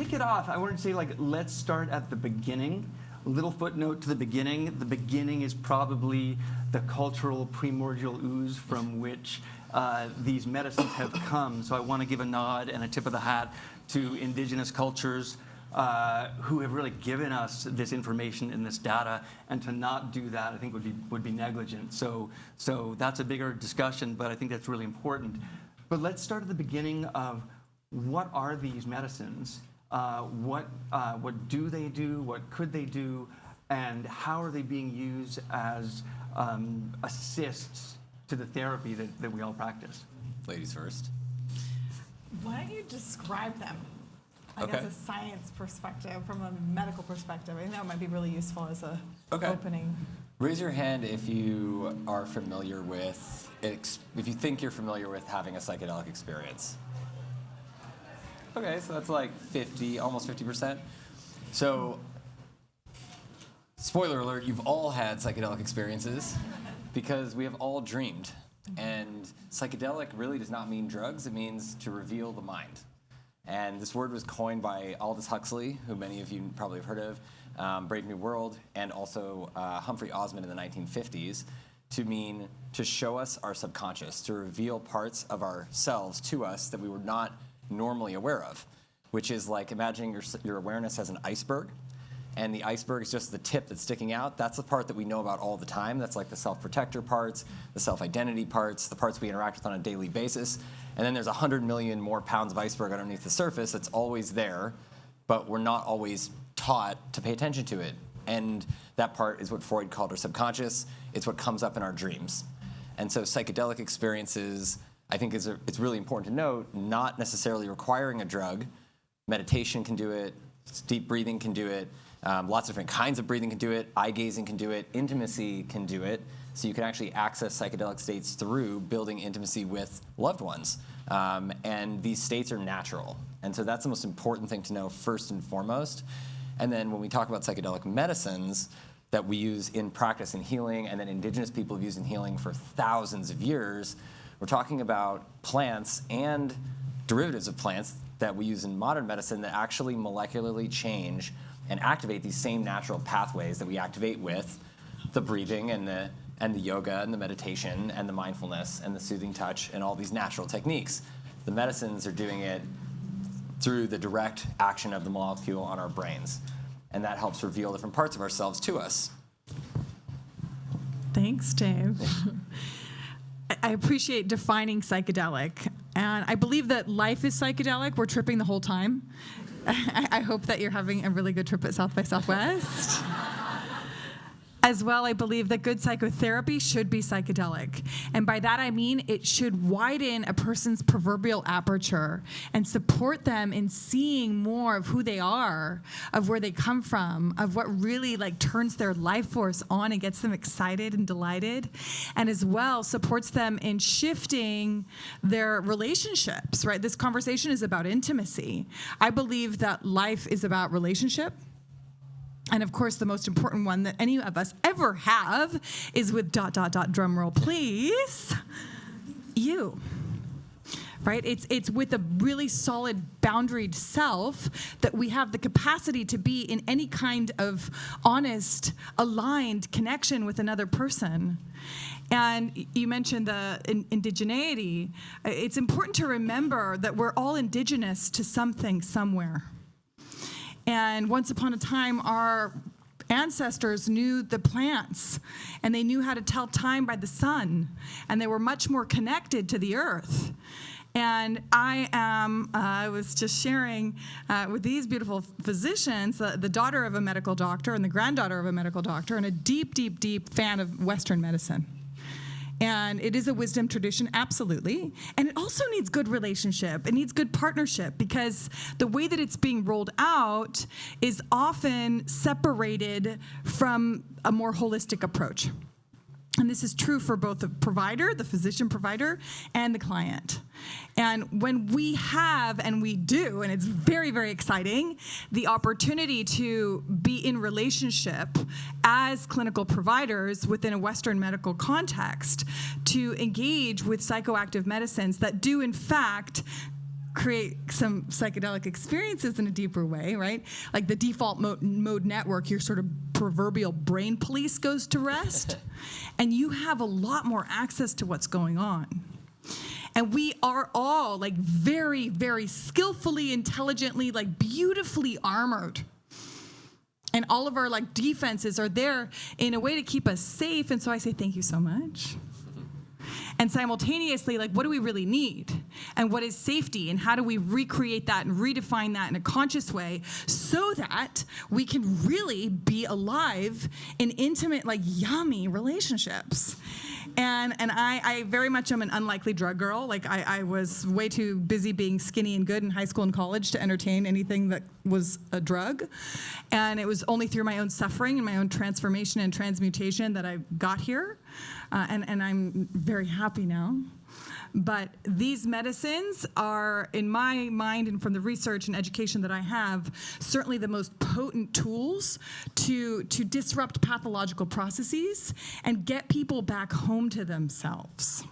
kick it off, I wanted to say, let's start at the beginning. A little footnote to the beginning. The beginning is probably the cultural primordial ooze from which these medicines have come. So I want to give a nod and a tip of the hat to indigenous cultures who have really given us this information and this data, and to not do that, I think, would be negligent. So that's a bigger discussion, but I think that's really important. But let's start at the beginning of what are these medicines? What do they do? What could they do? And how are they being used as assists to the therapy that we all practice? Ladies first. Why don't you describe them? As a science perspective, from a medical perspective. I think that might be really useful as a opening. Raise your hand if you are familiar with, if you think you're familiar with having a psychedelic experience. Okay, so that's like 50, almost 50%. So, spoiler alert, you've all had psychedelic experiences because we have all dreamed. And psychedelic really does not mean drugs, it means to reveal the mind. And this word was coined by Aldous Huxley, who many of you probably have heard of, Brave New World, and also Humphrey Osmond in the 1950s, to mean to show us our subconscious, to reveal parts of ourselves to us that we were not normally aware of, which is like imagining your awareness as an iceberg, and the iceberg is just the tip that's sticking out. That's the part that we know about all the time. That's like the self-protector parts, the self-identity parts, the parts we interact with on a daily basis. And then there's 100 million more pounds of iceberg underneath the surface that's always there, but we're not always taught to pay attention to it. And that part is what Freud called our subconscious. It's what comes up in our dreams. And so psychedelic experiences, I think it's really important to note, not necessarily requiring a drug. Meditation can do it, deep breathing can do it, lots of different kinds of breathing can do it, eye gazing can do it, intimacy can do it. So you can actually access psychedelic states through building intimacy with loved ones. And these states are natural. And so that's the most important thing to know first and foremost. And then when we talk about psychedelic medicines that we use in practice in healing, and then indigenous people have used in healing for thousands of years, we're talking about plants and derivatives of plants that we use in modern medicine that actually molecularly change and activate these same natural pathways that we activate with the breathing and the yoga and the meditation and the mindfulness and the soothing touch and all these natural techniques. The medicines are doing it through the direct action of the molecule on our brains. And that helps reveal different parts of ourselves to us. Thanks, Dave. I appreciate defining psychedelic. And I believe that life is psychedelic. We're tripping the whole time. I hope that you're having a really good trip at South by Southwest. As well, I believe that good psychotherapy should be psychedelic. And by that I mean it should widen a person's proverbial aperture and support them in seeing more of who they are, of where they come from, of what really turns their life force on and gets them excited and delighted. And as well supports them in shifting their relationships, right? This conversation is about intimacy. I believe that life is about relationship. And of course, the most important one that any of us ever have is with ... drum roll, please. You. Right? It's with a really solid boundaried self that we have the capacity to be in any kind of honest, aligned connection with another person. And you mentioned the indigeneity. It's important to remember that we're all indigenous to something somewhere. And once upon a time, our ancestors knew the plants, and they knew how to tell time by the sun, and they were much more connected to the earth. And I was just sharing with these beautiful physicians, the daughter of a medical doctor and the granddaughter of a medical doctor, and a deep, deep, deep fan of Western medicine. And it is a wisdom tradition, absolutely. And it also needs good relationship. It needs good partnership, because the way that it's being rolled out is often separated from a more holistic approach. And this is true for both the provider, the physician provider, and the client. And when we have, and we do, and it's very, very exciting, the opportunity to be in relationship as clinical providers within a Western medical context to engage with psychoactive medicines that do, in fact, create some psychedelic experiences in a deeper way, right? Like the default mode network, your sort of proverbial brain police goes to rest, and you have a lot more access to what's going on. And we are all like very, very skillfully, intelligently, like beautifully armored. And all of our like defenses are there in a way to keep us safe. And so I say, thank you so much. And simultaneously, like, what do we really need? And what is safety? And how do we recreate that and redefine that in a conscious way so that we can really be alive in intimate, like, yummy relationships? And I very much am an unlikely drug girl. Like, I was way too busy being skinny and good in high school and college to entertain anything that was a drug. And it was only through my own suffering and my own transformation and transmutation that I got here. And I'm very happy now. But these medicines are, in my mind and from the research and education that I have, certainly the most potent tools to disrupt pathological processes and get people back home to themselves.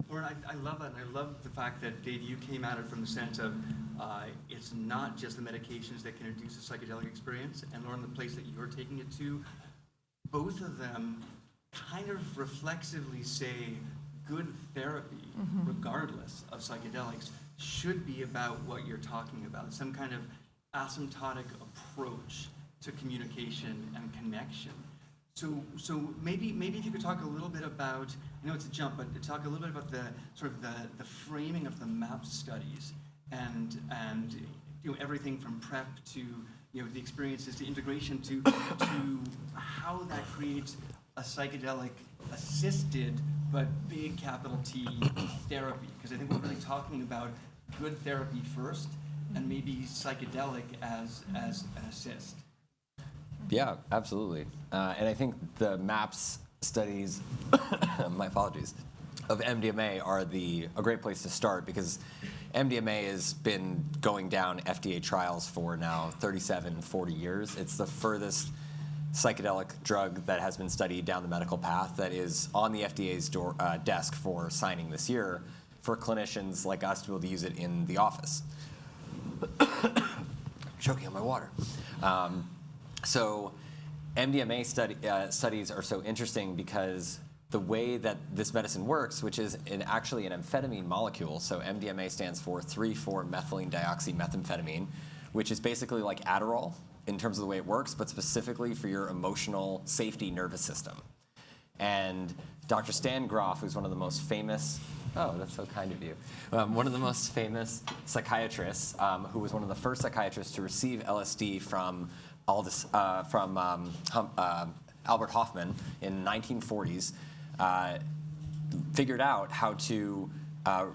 Lauren, I love that, and I love the fact that, Dave, you came at it from the sense of it's not just the medications that can induce a psychedelic experience, and Lauren, the place that you're taking it to, both of them kind of reflexively say good therapy, regardless of psychedelics, should be about what you're talking about, some kind of asymptotic approach to communication and connection. So maybe if you could talk a little bit about, I know it's a jump, but talk a little bit about the sort of the framing of the MAPS studies and everything from prep to the experiences to integration to how that creates a psychedelic assisted but big capital T therapy, because I think we're really talking about good therapy first and maybe psychedelic as an assist. Yeah, absolutely. And I think the MAPS studies, my apologies, of MDMA are a great place to start, because MDMA has been going down FDA trials for now 37, 40 years. It's the furthest psychedelic drug that has been studied down the medical path that is on the FDA's desk for signing this year for clinicians like us to be able to use it in the office. Choking on my water. So MDMA studies are so interesting because the way that this medicine works, which is actually an amphetamine molecule, so MDMA stands for 3,4-methylene dioxymethamphetamine, which is basically like Adderall in terms of the way it works, but specifically for your emotional safety nervous system. And Dr. Stan Grof, who's one of the most famous, oh, that's so kind of you, one of the most famous psychiatrists, who was one of the first psychiatrists to receive LSD from Albert Hofmann in the 1940s, figured out how to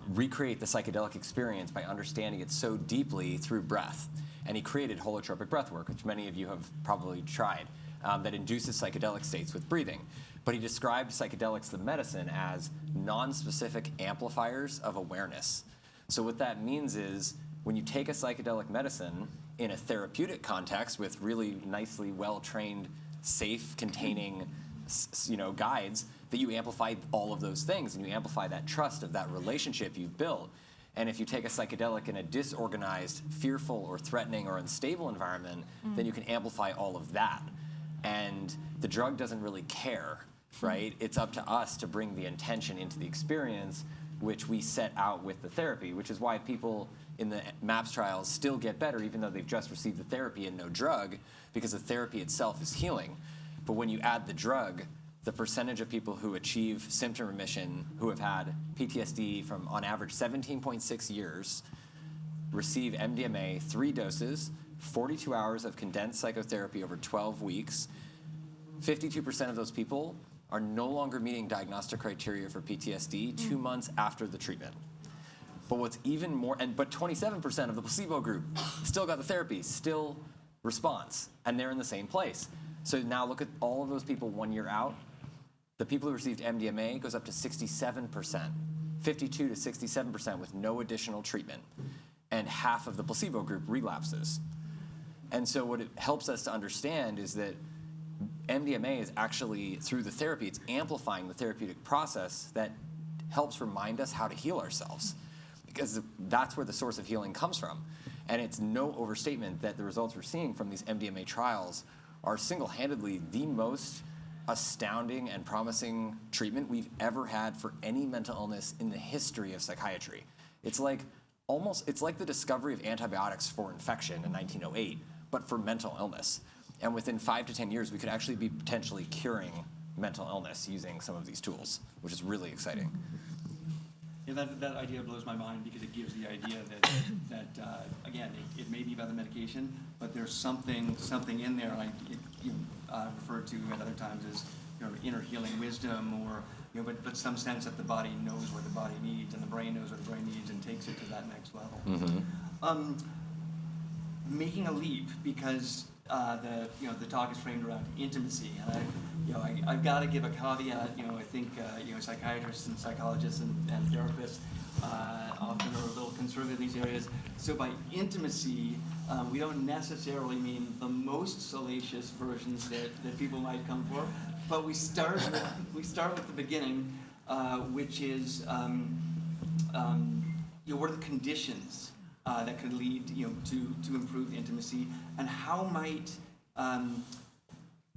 recreate the psychedelic experience by understanding it so deeply through breath. And he created holotropic breath work, which many of you have probably tried, that induces psychedelic states with breathing. But he described psychedelics, the medicine, as non-specific amplifiers of awareness. So what that means is when you take a psychedelic medicine in a therapeutic context with really nicely well-trained, safe, containing guides, that you amplify all of those things, and you amplify that trust of that relationship you've built. And if you take a psychedelic in a disorganized, fearful, or threatening, or unstable environment, then you can amplify all of that. And the drug doesn't really care, right? It's up to us to bring the intention into the experience, which we set out with the therapy, which is why people in the MAPS trials still get better, even though they've just received the therapy and no drug, because the therapy itself is healing. But when you add the drug, the percentage of people who achieve symptom remission, who have had PTSD from, on average, 17.6 years, receive MDMA 3 doses, 42 hours of condensed psychotherapy over 12 weeks. 52% of those people are no longer meeting diagnostic criteria for PTSD 2 months after the treatment. But what's even more, but 27% of the placebo group still got the therapy, still response, and they're in the same place. So now look at all of those people 1 year out. The people who received MDMA goes up to 67%, 52 to 67% with no additional treatment, and half of the placebo group relapses. And so what it helps us to understand is that MDMA is actually, through the therapy, it's amplifying the therapeutic process that helps remind us how to heal ourselves. because that's where the source of healing comes from. And it's no overstatement that the results we're seeing from these MDMA trials are single-handedly the most astounding and promising treatment we've ever had for any mental illness in the history of psychiatry. It's like the discovery of antibiotics for infection in 1908, but for mental illness. And within 5 to 10 years, we could actually be potentially curing mental illness using some of these tools, which is really exciting. Yeah, that idea blows my mind because it gives the idea that again, it may be about the medication, but there's something in there. Like you referred to at other times as inner healing wisdom, or but some sense that the body knows what the body needs and the brain knows what the brain needs and takes it to that next level. Mm-hmm. Making a leap because the talk is framed around intimacy, and I've got to give a caveat. I think psychiatrists and psychologists and therapists often are a little conservative in these areas. So by intimacy, we don't necessarily mean the most salacious versions that people might come for, but we start with the beginning, which is what are the conditions that could lead to improved intimacy, and how might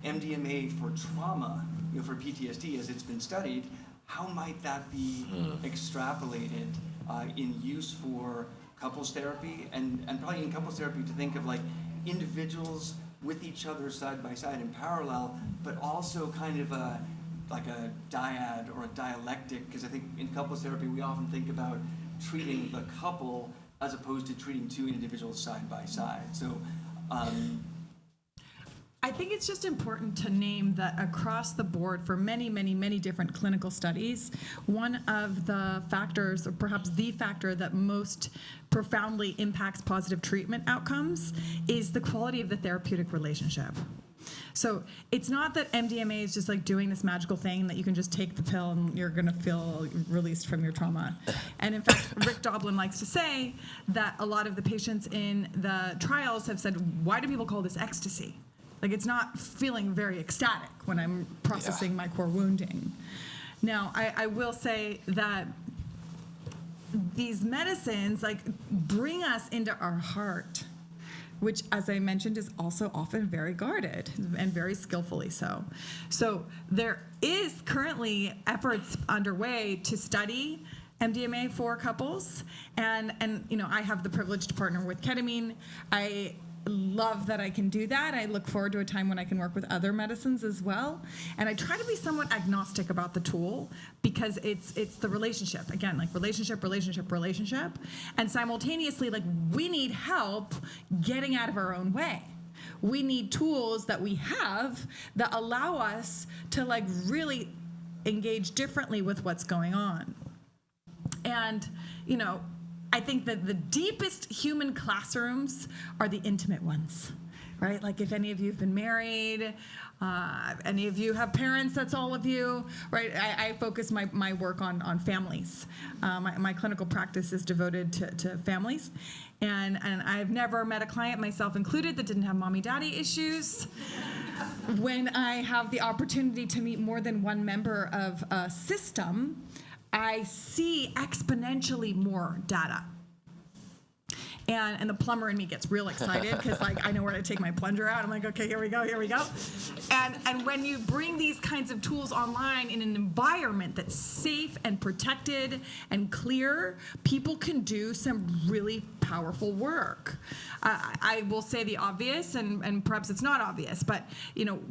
MDMA for trauma, for PTSD as it's been studied, how might that be extrapolated in use for couples therapy, and probably in couples therapy to think of like individuals with each other side by side in parallel, but also kind of like a dyad or a dialectic, because I think in couples therapy we often think about treating the couple as opposed to treating two individuals side by side. So I think it's just important to name that across the board for many, many, many different clinical studies, one of the factors, or perhaps the factor that most profoundly impacts positive treatment outcomes is the quality of the therapeutic relationship. So it's not that MDMA is just like doing this magical thing that you can just take the pill and you're going to feel released from your trauma. And in fact, Rick Doblin likes to say that a lot of the patients in the trials have said, why do people call this ecstasy? Like, it's not feeling very ecstatic when I'm processing my core wounding. Now, I will say that these medicines like bring us into our heart, which, as I mentioned, is also often very guarded and very skillfully so. So there is currently efforts underway to study MDMA for couples, and I have the privilege to partner with ketamine. I love that I can do that. I look forward to a time when I can work with other medicines as well. And I try to be somewhat agnostic about the tool because it's the relationship. Again, like relationship. And simultaneously, like we need help getting out of our own way. We need tools that we have that allow us to like really engage differently with what's going on. And, I think that the deepest human classrooms are the intimate ones, right? Like if any of you have been married, any of you have parents, that's all of you, right? I focus my work on families. My clinical practice is devoted to families. And I've never met a client, myself included, that didn't have mommy-daddy issues. When I have the opportunity to meet more than one member of a system, I see exponentially more data. And the plumber in me gets real excited because like I know where to take my plunger out. I'm like, okay, here we go. And when you bring these kinds of tools online in an environment that's safe and protected and clear, people can do some really powerful work. I will say the obvious, and perhaps it's not obvious, but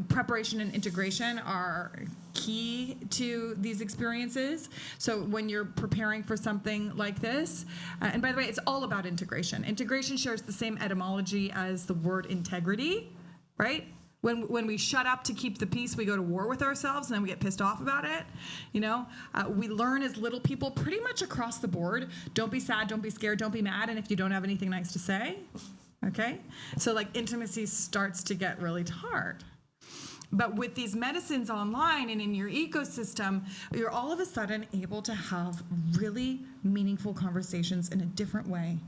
preparation and integration are key to these experiences. So when you're preparing for something like this, and by the way, it's all about integration. Integration shares the same etymology as the word integrity, right? When we shut up to keep the peace, we go to war with ourselves, and then we get pissed off about it. We learn as little people pretty much across the board. Don't be sad, don't be scared, don't be mad, and if you don't have anything nice to say, okay? So like intimacy starts to get really hard. But with these medicines online and in your ecosystem, you're all of a sudden able to have really meaningful conversations in a different way.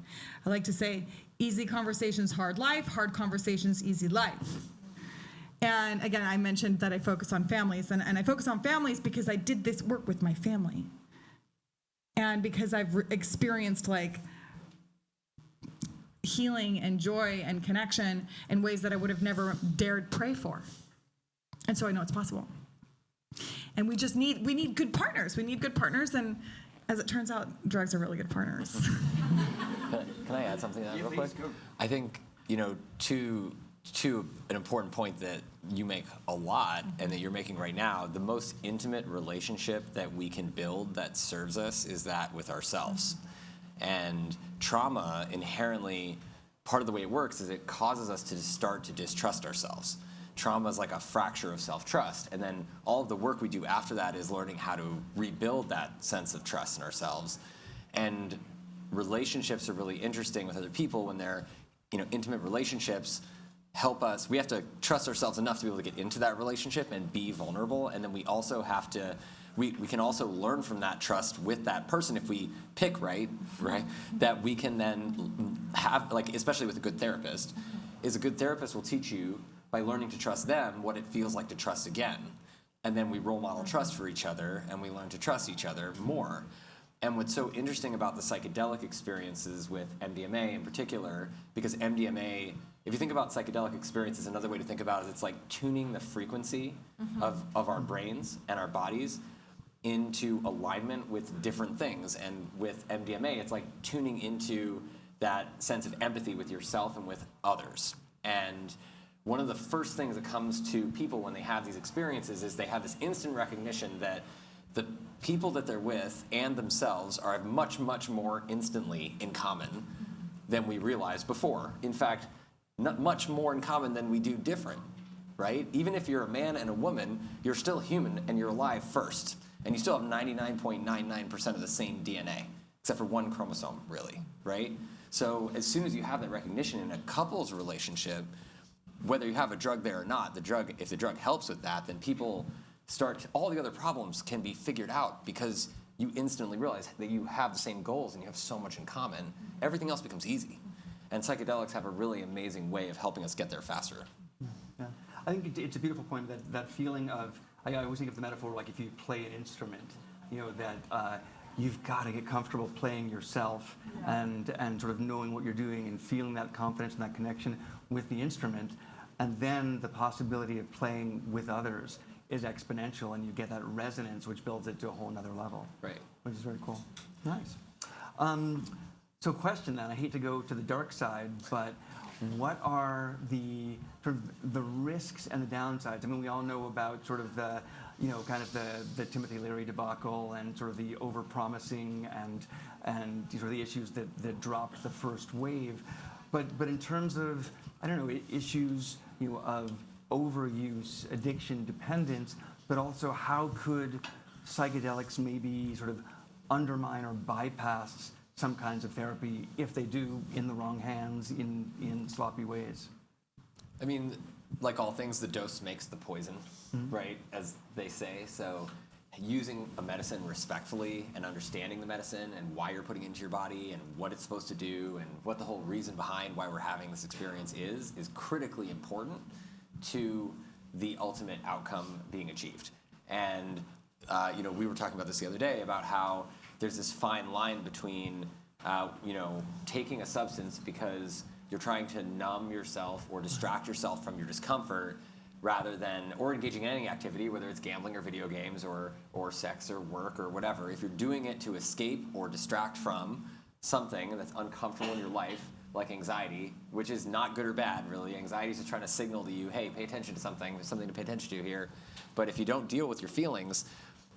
I like to say, easy conversations, hard life, hard conversations, easy life. And again, I mentioned that I focus on families, and I focus on families because I did this work with my family. and because I've experienced like healing and joy and connection in ways that I would have never dared pray for. And so I know it's possible. And we need good partners. We need good partners, and as it turns out, drugs are really good partners. Can I add something to that real quick? I think, to an important point that you make a lot and that you're making right now, the most intimate relationship that we can build that serves us is that with ourselves. And trauma inherently, part of the way it works is it causes us to start to distrust ourselves. Trauma is like a fracture of self-trust, and then all of the work we do after that is learning how to rebuild that sense of trust in ourselves. And relationships are really interesting with other people when they're, intimate relationships help us. We have to trust ourselves enough to be able to get into that relationship and be vulnerable, and then we also have to, we can also learn from that trust with that person if we pick right, that we can then have, like, especially with a good therapist, is a good therapist will teach you by learning to trust them what it feels like to trust again. And then we role model trust for each other, and we learn to trust each other more. And what's so interesting about the psychedelic experiences with MDMA in particular, because MDMA, if you think about psychedelic experiences, another way to think about it is it's like tuning the frequency of our brains and our bodies into alignment with different things. And with MDMA, it's like tuning into that sense of empathy with yourself and with others. And one of the first things that comes to people when they have these experiences is they have this instant recognition that the people that they're with and themselves are much, much more instantly in common than we realized before. In fact, not much more in common than we do different, right? Even if you're a man and a woman, you're still human and you're alive first. And you still have 99.99% of the same DNA, except for one chromosome, really, right? So as soon as you have that recognition in a couple's relationship, whether you have a drug there or not, if the drug helps with that, then people all the other problems can be figured out because you instantly realize that you have the same goals and you have so much in common. Everything else becomes easy. And psychedelics have a really amazing way of helping us get there faster. Yeah. I think it's a beautiful point, that feeling of, I always think of the metaphor like if you play an instrument, that you've got to get comfortable playing yourself and sort of knowing what you're doing and feeling that confidence and that connection with the instrument. And then the possibility of playing with others is exponential, and you get that resonance, which builds it to a whole nother level. Right. Which is very cool. Nice. So question then, I hate to go to the dark side, but what are the risks and the downsides? I mean, we all know about sort of the, kind of the Timothy Leary debacle and sort of the over-promising and sort of the issues that dropped the first wave. But in terms of, I don't know, issues, of overuse, addiction, dependence, but also how could psychedelics maybe sort of undermine or bypass some kinds of therapy if they do in the wrong hands, in sloppy ways? I mean, like all things, the dose makes the poison, right, as they say. So using a medicine respectfully and understanding the medicine and why you're putting it into your body and what it's supposed to do and what the whole reason behind why we're having this experience is critically important to the ultimate outcome being achieved. And we were talking about this the other day about how there's this fine line between taking a substance because you're trying to numb yourself or distract yourself from your discomfort or engaging in any activity, whether it's gambling or video games or sex or work or whatever. If you're doing it to escape or distract from something that's uncomfortable in your life, like anxiety, which is not good or bad, really. Anxiety is just trying to signal to you, hey, pay attention to something. There's something to pay attention to here. But if you don't deal with your feelings,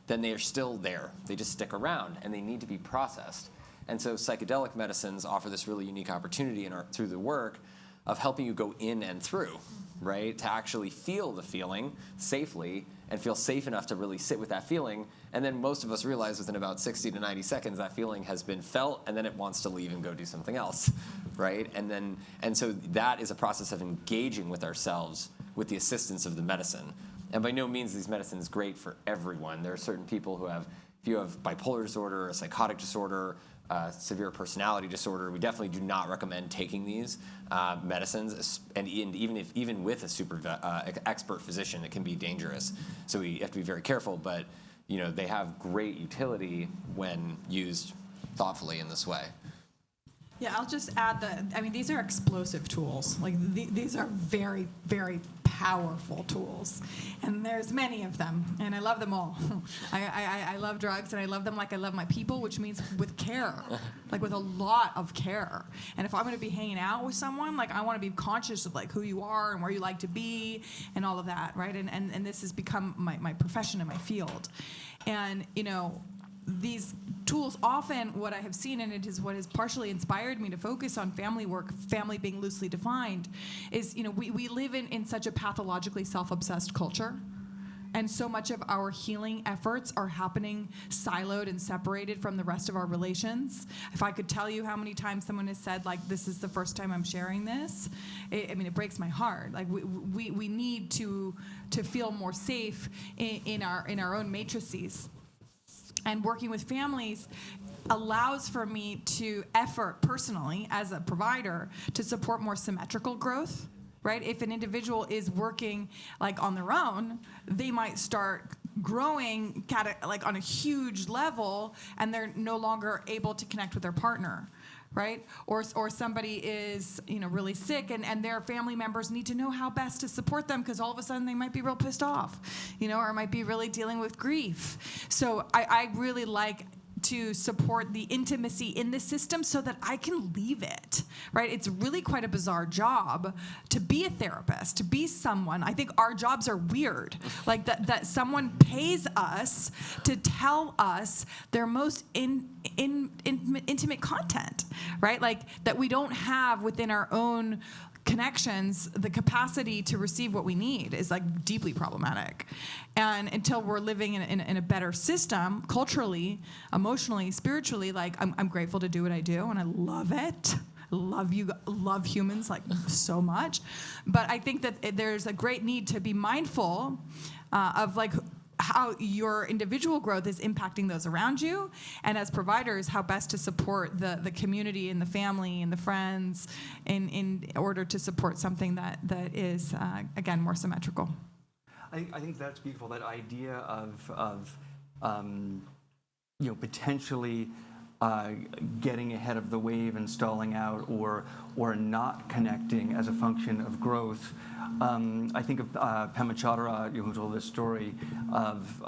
then they are still there. They just stick around, and they need to be processed. And so psychedelic medicines offer this really unique opportunity through the work of helping you go in and through, right? To actually feel the feeling safely and feel safe enough to really sit with that feeling. And then most of us realize within about 60 to 90 seconds that feeling has been felt, and then it wants to leave and go do something else, right? And so that is a process of engaging with ourselves with the assistance of the medicine. And by no means these medicines great for everyone. There are certain people who have, if you have bipolar disorder, a psychotic disorder, severe personality disorder, we definitely do not recommend taking these medicines. And even with a super expert physician, it can be dangerous. So we have to be very careful. But they have great utility when used thoughtfully in this way. Yeah, I'll just add that, I mean, these are explosive tools. Like, these are very, very powerful tools. And there's many of them, and I love them all. I love drugs, and I love them like I love my people, which means with care, like with a lot of care. And if I'm going to be hanging out with someone, like, I want to be conscious of, like, who you are and where you like to be and all of that, right? And this has become my profession and my field. And, these tools, often what I have seen, and it is what has partially inspired me to focus on family work, family being loosely defined, is, we live in such a pathologically self-obsessed culture. And so much of our healing efforts are happening siloed and separated from the rest of our relations. If I could tell you how many times someone has said, like, this is the first time I'm sharing this, it breaks my heart. Like, we need to feel more safe in our own matrices. And working with families allows for me to effort personally as a provider to support more symmetrical growth, right? If an individual is working like on their own, they might start growing like on a huge level, and they're no longer able to connect with their partner, right? Or somebody is, really sick, and their family members need to know how best to support them, because all of a sudden they might be real pissed off, or might be really dealing with grief. So I really like to support the intimacy in the system so that I can leave it, right? It's really quite a bizarre job to be a therapist, to be someone. I think our jobs are weird, like that someone pays us to tell us their most intimate content, right? Like that we don't have within our own connections, the capacity to receive what we need is like deeply problematic. And until we're living in a better system, culturally, emotionally, spiritually, like I'm grateful to do what I do, and I love it. Love humans like so much. But I think that there's a great need to be mindful of like how your individual growth is impacting those around you, and as providers, how best to support the community and the family and the friends in order to support something that is, again, more symmetrical. I think that's beautiful, that idea of potentially getting ahead of the wave and stalling out, or not connecting as a function of growth. I think of Pema Chodara, who told this story of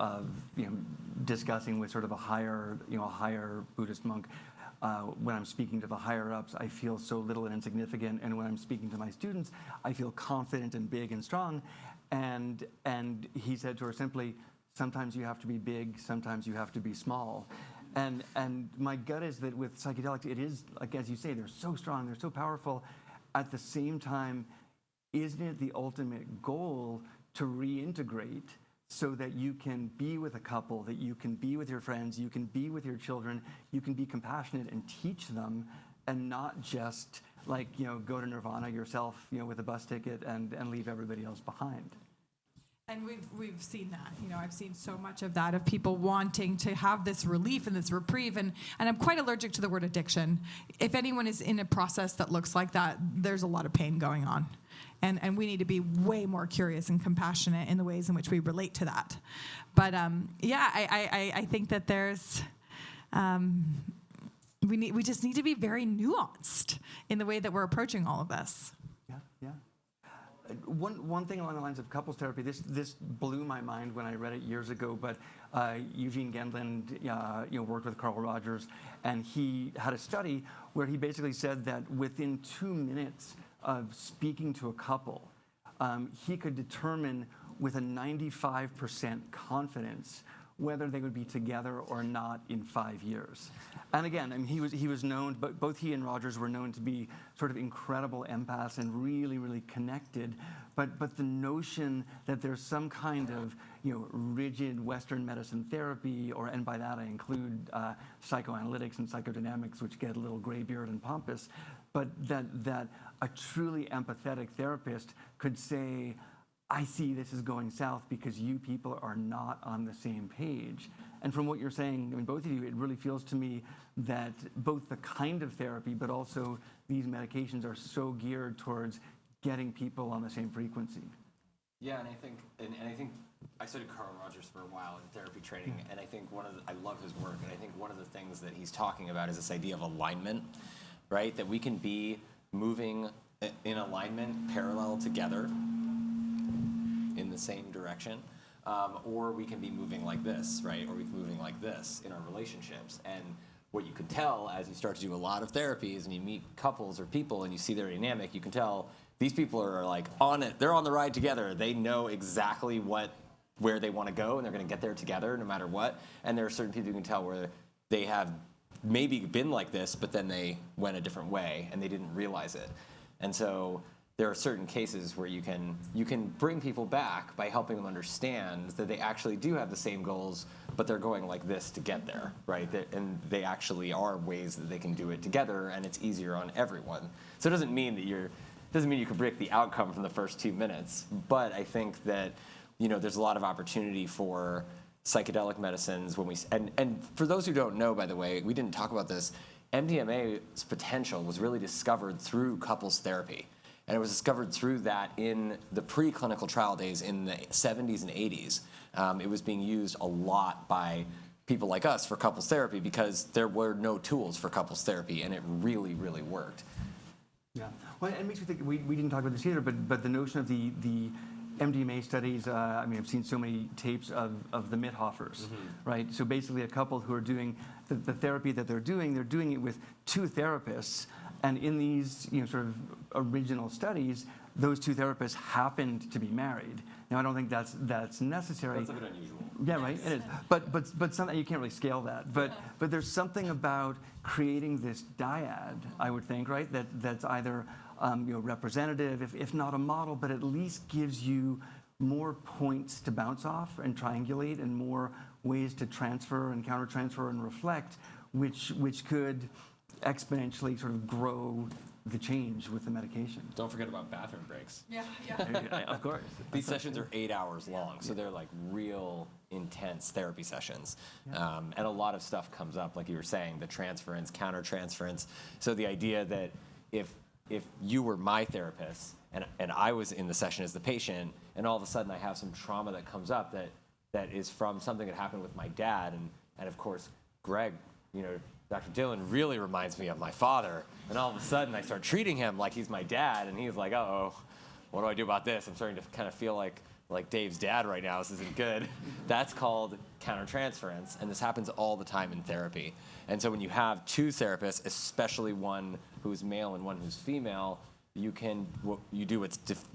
discussing with sort of a higher Buddhist monk. When I'm speaking to the higher ups, I feel so little and insignificant, and when I'm speaking to my students, I feel confident and big and strong. And he said to her simply, sometimes you have to be big, sometimes you have to be small. And my gut is that with psychedelics, it is, like as you say, they're so strong, they're so powerful. At the same time, isn't it the ultimate goal to reintegrate so that you can be with a couple, that you can be with your friends, you can be with your children, you can be compassionate and teach them, and not just like, go to Nirvana yourself, with a bus ticket and leave everybody else behind. And we've seen that. I've seen so much of that, of people wanting to have this relief and this reprieve. And I'm quite allergic to the word addiction. If anyone is in a process that looks like that, there's a lot of pain going on. And we need to be way more curious and compassionate in the ways in which we relate to that. But I think that there's we just need to be very nuanced in the way that we're approaching all of this. Yeah. One thing along the lines of couples therapy, this blew my mind when I read it years ago, but Eugene Gendland worked with Carl Rogers, and he had a study where he basically said that within 2 minutes of speaking to a couple, he could determine with a 95% confidence whether they would be together or not in 5 years. And again, I mean, he was known, but both he and Rogers were known to be sort of incredible empaths and really, really connected. But the notion that there's some kind of rigid Western medicine therapy, and by that I include psychoanalytics and psychodynamics, which get a little graybeard and pompous, but that a truly empathetic therapist could say, I see this is going south because you people are not on the same page. And from what you're saying, I mean, both of you, it really feels to me that both the kind of therapy, but also these medications are so geared towards getting people on the same frequency. Yeah, and I think I studied Carl Rogers for a while in therapy training, and I think I love his work, and I think one of the things that he's talking about is this idea of alignment, right? That we can be moving in alignment, parallel together in the same direction, or we can be moving like this, right? Or we can be moving like this in our relationships. And what you can tell as you start to do a lot of therapies and you meet couples or people and you see their dynamic, you can tell these people are like on it. They're on the ride together. They know exactly where they want to go, and they're going to get there together no matter what. And there are certain people you can tell where they have maybe been like this, but then they went a different way and they didn't realize it. And so there are certain cases where you can bring people back by helping them understand that they actually do have the same goals, but they're going like this to get there, right? And they actually are ways that they can do it together, and it's easier on everyone. So it doesn't mean that you can predict the outcome from the first 2 minutes, but I think that there's a lot of opportunity for psychedelic medicines and for those who don't know, by the way, we didn't talk about this. MDMA's potential was really discovered through couples therapy. And it was discovered through that in the preclinical trial days in the 70s and 80s. It was being used a lot by people like us for couples therapy because there were no tools for couples therapy, and it really, really worked. Yeah. Well, it makes me think, we didn't talk about this either, but the notion of the MDMA studies, I've seen so many tapes of the Mithoffers, right? So basically a couple who are doing the therapy that they're doing it with 2 therapists. And in these sort of original studies, those 2 therapists happened to be married. Now, I don't think that's necessary. That's a bit unusual. Yeah, right. It is. But something you can't really scale that. But there's something about creating this dyad, I would think, right? That's either representative, if not a model, but at least gives you more points to bounce off and triangulate, and more ways to transfer and countertransfer and reflect, which could exponentially sort of grow the change with the medication. Don't forget about bathroom breaks. Yeah. Of course. These sessions are 8 hours long, so they're like real intense therapy sessions. And a lot of stuff comes up, like you were saying, the transference, countertransference. So the idea that if you were my therapist and I was in the session as the patient, and all of a sudden I have some trauma that comes up that is from something that happened with my dad, and of course Greg, Dr. Dillon really reminds me of my father, and all of a sudden I start treating him like he's my dad, and he's like, uh-oh, what do I do about this? I'm starting to kind of feel like Dave's dad right now. This isn't good. That's called countertransference, and this happens all the time in therapy. And so when you have 2 therapists, especially one who's male and one who's female, you do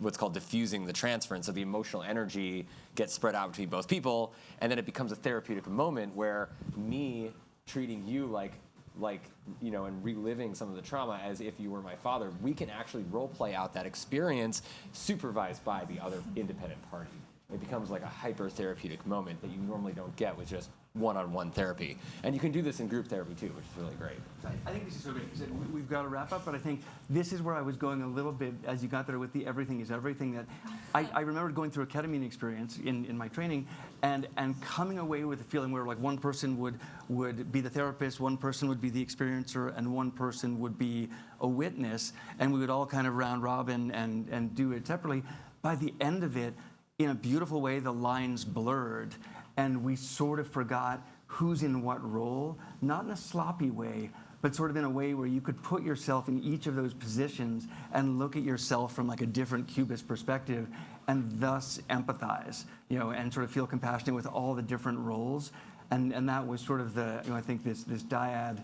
what's called diffusing the transference. So the emotional energy gets spread out between both people, and then it becomes a therapeutic moment where me treating you like and reliving some of the trauma as if you were my father, we can actually role play out that experience supervised by the other independent party. It becomes like a hyper-therapeutic moment that you normally don't get with just one-on-one therapy. And you can do this in group therapy too, which is really great. I think this is so great. We've got to wrap up, but I think this is where I was going a little bit as you got there with the everything is everything. That I remember going through a ketamine experience in my training and coming away with a feeling where like one person would be the therapist, one person would be the experiencer, and one person would be a witness, and we would all kind of round robin and do it separately. By the end of it, in a beautiful way, the lines blurred, and we sort of forgot who's in what role, not in a sloppy way, but sort of in a way where you could put yourself in each of those positions and look at yourself from like a different cubist perspective, and thus empathize, and sort of feel compassionate with all the different roles. And that was sort of the, I think this dyad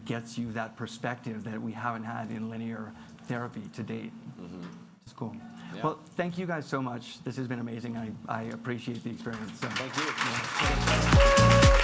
gets you that perspective that we haven't had in linear therapy to date. It's cool. Yeah. Well, thank you guys so much. This has been amazing. I appreciate the experience. So. Thank you. Yeah.